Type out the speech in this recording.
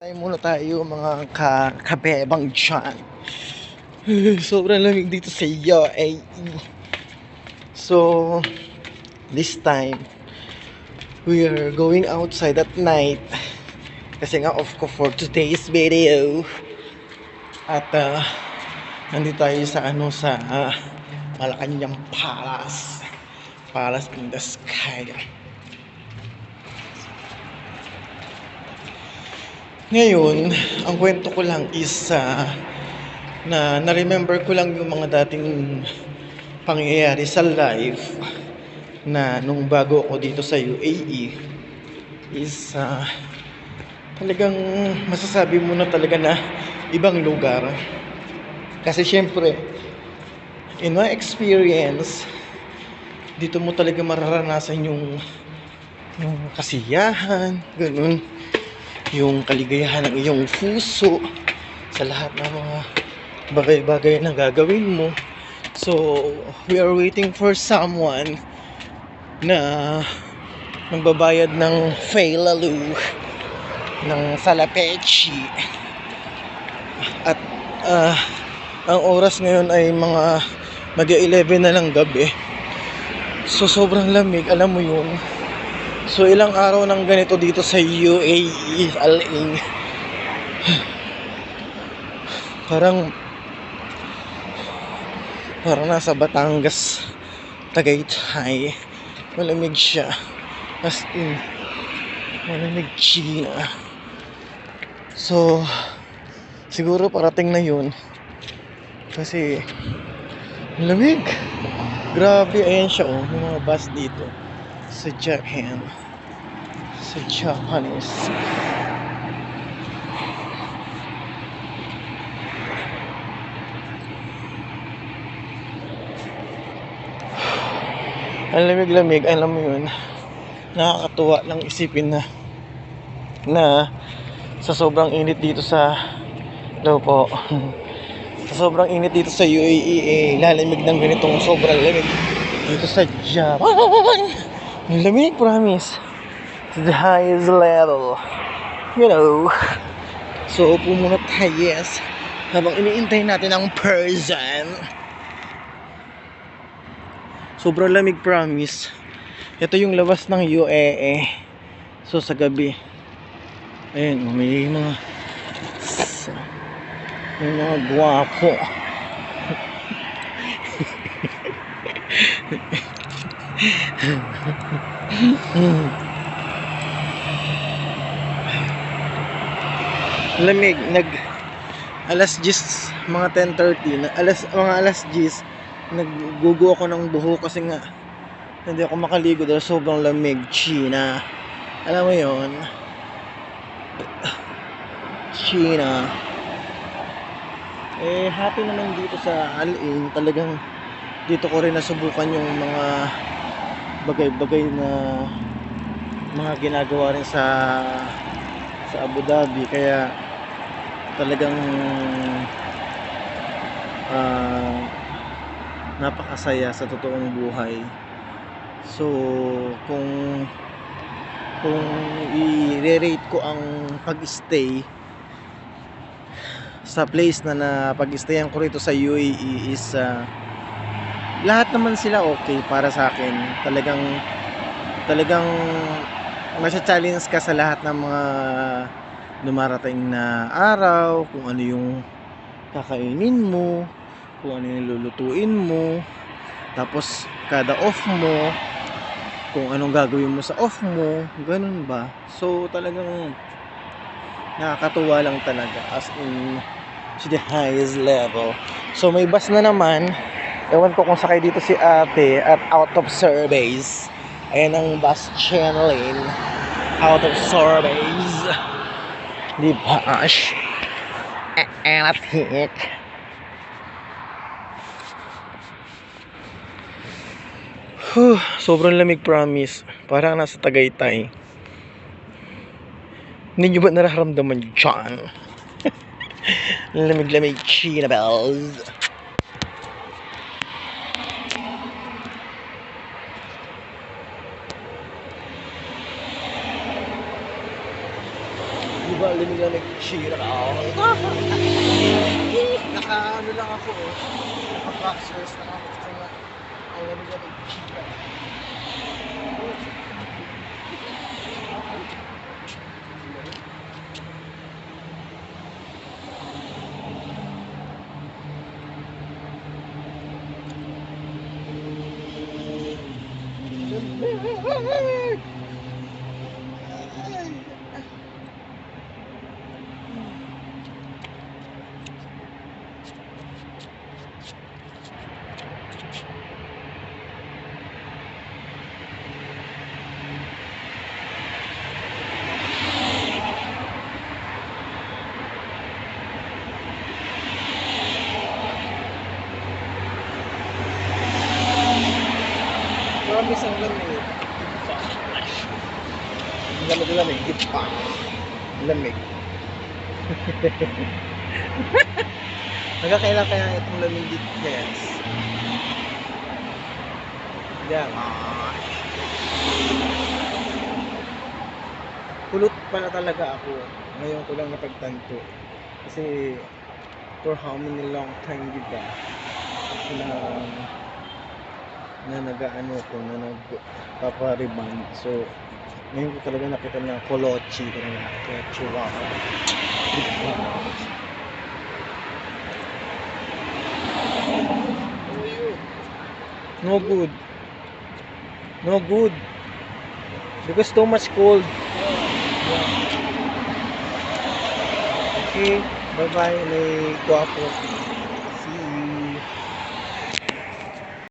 Tayo muna tayo mga kabebang dyan. Sobrang lamig dito sa UAE. So, this time, we are going outside at night. Kasi nga off ko for today's video. At, nandito tayo sa Malacanang Palace. Palace in the sky. Ngayon, ang kwento ko lang is na-remember ko lang yung mga dating pangyayari sa life na nung bago ako dito sa UAE is talagang masasabi mo na talaga na ibang lugar. Kasi syempre, in my experience, dito mo talaga mararanasan yung kasiyahan, ganun. Yung kaligayahan ng iyong puso sa lahat ng mga bagay-bagay na gagawin mo. So, we are waiting for someone na magbabayad ng Failalu, ng Salapechi. At ang oras ngayon ay mga mag-11 na lang gabi. So, sobrang lamig, alam mo yun. So, ilang araw nang ganito dito sa UAE, Al-Ain. Parang nasa Batangas, Tagaytay. Malamig siya. As in, malamig China. So, siguro parating na yun. Kasi, malamig. Grabe, ayan siya oh. Yung mga bus dito. Sa Japan. Sa Japanese. Ang lamig-lamig, alam mo yun. Nakakatuwa lang isipin na sa sobrang init dito sa po. Sa sobrang init dito sa UAE, lalamig ng ganitong sobrang lamig dito sa Japan. Ang lamig, promise. To the highest level. You know. So, upo muna tayo, yes. Habang iniintay natin ang person. Sobrang lamig, promise. Ito yung labas ng UAE. So, sa gabi. Ayun, may mga gwapo. Lamig, alas 10, mga 10:30 na mga alas 10 naggugo ako ng buho kasi nga hindi ako makaligo dahil sobrang lamig. China, alam mo yon, China. Happy naman dito sa Al-Ain. Talagang dito ko rin nasubukan yung mga bagay-bagay na mga ginagawa rin sa Abu Dhabi, kaya talagang napakasaya sa totoong buhay. So, kung i-rate ko ang pag-stay sa place na pag-stayan ko rito sa UAE is lahat naman sila okay para sa akin. Talagang masya-challenge ka sa lahat ng mga dumarating na araw, kung ano yung kakainin mo, kung ano yung lulutuin mo, tapos kada off mo, kung anong gagawin mo sa off mo, ganun ba. So talagang nakakatuwa lang talaga, as in to the highest level. So may bus na naman. Ewan ko kung sakay dito si ate at out of service. Ayan ang bus channeling, out of service. Di ba? Anatik. Sobrang lamig, promise. Parang nasa Tagaytay. Hindi nyo ba nararamdaman dyan? Lamig-lamig China bells. Diba, lamig-lamig, shira ako. Naka-ano lang ako, oh. Naka-boxers lang ako. Kasi nga, ang lamig-lamig, shira. Promise ang lamig. Ang lamig-lamig, gipa. Lamig. Nagkakailan kaya itong lamig dito, guys. Yan. Kulot pala talaga ako. Ngayon ko lang napagtanto. Kasi for how many long time, diba? Na nag-ano ko, na nagpapa-rebound. So, ngayon ko talaga nakita na kolochi ko na kaya chihuahua. No good. No good. Because too much cold. Okay, bye-bye. May guwapo.